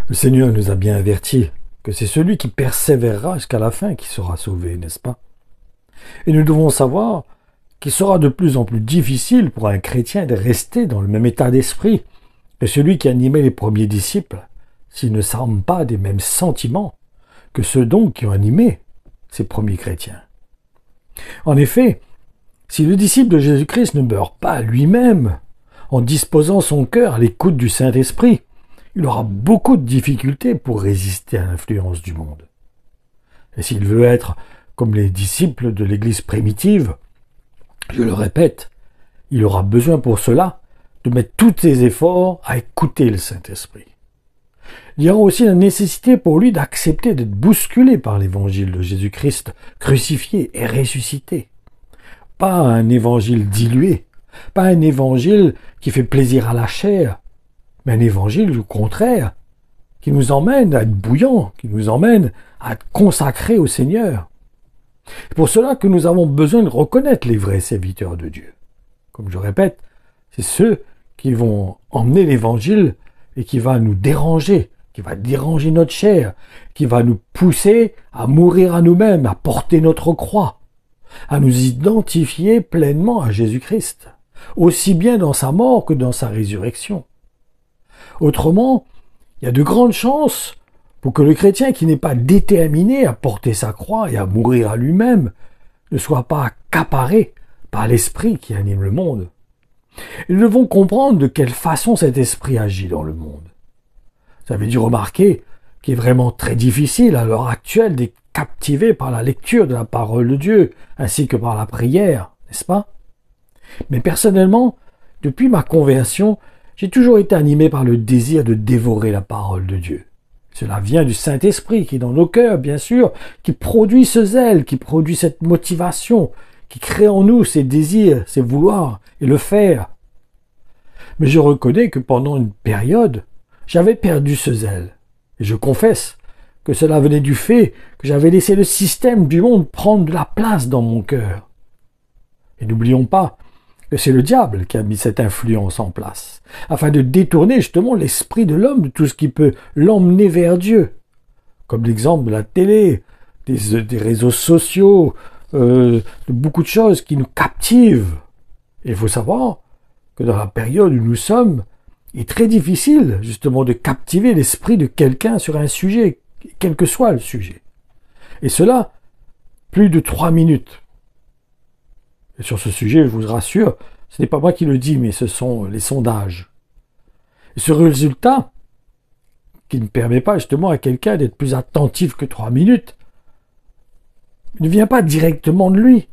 Le Seigneur nous a bien avertis que c'est celui qui persévérera jusqu'à la fin qui sera sauvé, n'est-ce pas? Et nous devons savoir qu'il sera de plus en plus difficile pour un chrétien de rester dans le même état d'esprit que celui qui animait les premiers disciples, s'ils ne s'arment pas des mêmes sentiments que ceux donc qui ont animé ces premiers chrétiens. En effet, si le disciple de Jésus-Christ ne meurt pas lui-même en disposant son cœur à l'écoute du Saint-Esprit, il aura beaucoup de difficultés pour résister à l'influence du monde. Et s'il veut être comme les disciples de l'Église primitive, je le répète, il aura besoin pour cela de mettre tous ses efforts à écouter le Saint-Esprit. Il y aura aussi la nécessité pour lui d'accepter d'être bousculé par l'évangile de Jésus-Christ, crucifié et ressuscité. Pas un évangile dilué, pas un évangile qui fait plaisir à la chair, mais un évangile au contraire, qui nous emmène à être bouillant, qui nous emmène à être consacrés au Seigneur. C'est pour cela que nous avons besoin de reconnaître les vrais serviteurs de Dieu. Comme je répète, c'est ceux qui vont emmener l'évangile et qui va nous déranger, qui va déranger notre chair, qui va nous pousser à mourir à nous-mêmes, à porter notre croix, à nous identifier pleinement à Jésus-Christ, aussi bien dans sa mort que dans sa résurrection. Autrement, il y a de grandes chances pour que le chrétien qui n'est pas déterminé à porter sa croix et à mourir à lui-même ne soit pas accaparé par l'esprit qui anime le monde. Et nous devons comprendre de quelle façon cet esprit agit dans le monde. Vous avez dû remarquer qu'il est vraiment très difficile à l'heure actuelle d'être captivé par la lecture de la parole de Dieu, ainsi que par la prière, n'est-ce pas? Mais personnellement, depuis ma conversion, j'ai toujours été animé par le désir de dévorer la parole de Dieu. Cela vient du Saint-Esprit qui est dans nos cœurs, bien sûr, qui produit ce zèle, qui produit cette motivation, qui crée en nous ces désirs, ces vouloirs et le faire. Mais je reconnais que pendant une période, j'avais perdu ce zèle. Et je confesse que cela venait du fait que j'avais laissé le système du monde prendre de la place dans mon cœur. Et n'oublions pas que c'est le diable qui a mis cette influence en place, afin de détourner justement l'esprit de l'homme de tout ce qui peut l'emmener vers Dieu. Comme l'exemple de la télé, des réseaux sociaux, de beaucoup de choses qui nous captivent. Et il faut savoir que dans la période où nous sommes, il est très difficile justement de captiver l'esprit de quelqu'un sur un sujet, quel que soit le sujet. Et cela, plus de 3 minutes. Et sur ce sujet, je vous rassure, ce n'est pas moi qui le dis, mais ce sont les sondages. Et ce résultat, qui ne permet pas justement à quelqu'un d'être plus attentif que 3 minutes, ne vient pas directement de lui,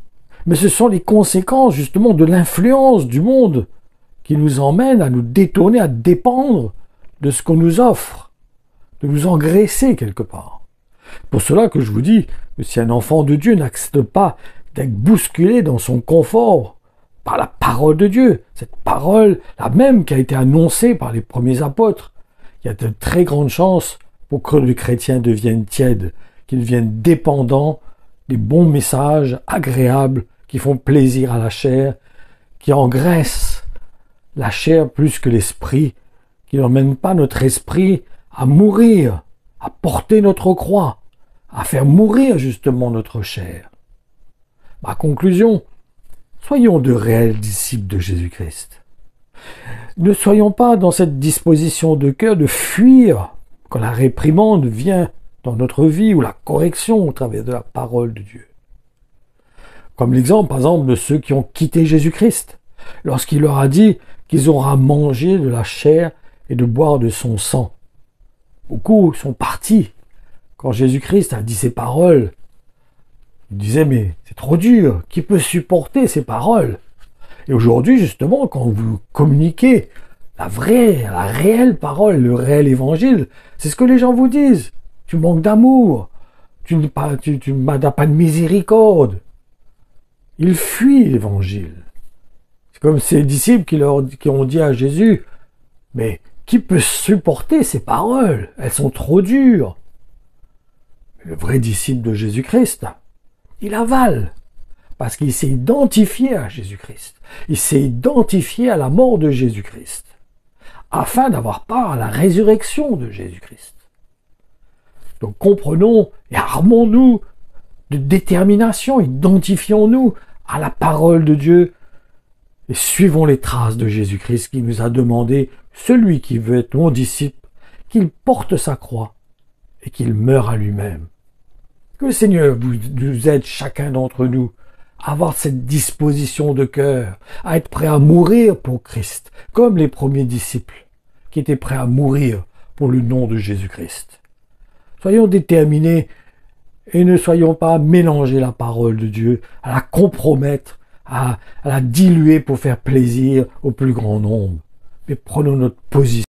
mais ce sont les conséquences justement de l'influence du monde qui nous emmène à nous détourner, à dépendre de ce qu'on nous offre, de nous engraisser quelque part. Pour cela que je vous dis que si un enfant de Dieu n'accepte pas d'être bousculé dans son confort par la parole de Dieu, cette parole, la même qui a été annoncée par les premiers apôtres, il y a de très grandes chances pour que le chrétien devienne tiède, qu'il devienne dépendant des bons messages agréables qui font plaisir à la chair, qui engraissent la chair plus que l'esprit, qui n'emmène pas notre esprit à mourir, à porter notre croix, à faire mourir justement notre chair. Ma conclusion, soyons de réels disciples de Jésus-Christ. Ne soyons pas dans cette disposition de cœur de fuir quand la réprimande vient dans notre vie ou la correction au travers de la parole de Dieu. Comme l'exemple, par exemple, de ceux qui ont quitté Jésus-Christ, lorsqu'il leur a dit qu'ils auront à manger de la chair et de boire de son sang. Beaucoup sont partis quand Jésus-Christ a dit ces paroles. Ils disaient, mais c'est trop dur, qui peut supporter ces paroles? Et aujourd'hui, justement, quand vous communiquez la réelle parole, le réel évangile, c'est ce que les gens vous disent. Tu manques d'amour, tu n'as pas de miséricorde. Ils fuient l'évangile. C'est comme ces disciples qui ont dit à Jésus, mais qui peut supporter ces paroles? Elles sont trop dures. Le vrai disciple de Jésus-Christ, il avale, parce qu'il s'est identifié à Jésus-Christ. Il s'est identifié à la mort de Jésus-Christ, afin d'avoir part à la résurrection de Jésus-Christ. Donc comprenons et armons-nous de détermination, identifions-nous à la parole de Dieu et suivons les traces de Jésus-Christ qui nous a demandé, celui qui veut être mon disciple, qu'il porte sa croix et qu'il meure à lui-même. Que le Seigneur nous aide chacun d'entre nous à avoir cette disposition de cœur, à être prêt à mourir pour Christ, comme les premiers disciples qui étaient prêts à mourir pour le nom de Jésus-Christ. Soyons déterminés et ne soyons pas à mélanger la parole de Dieu, à la compromettre, à la diluer pour faire plaisir au plus grand nombre. Mais prenons notre position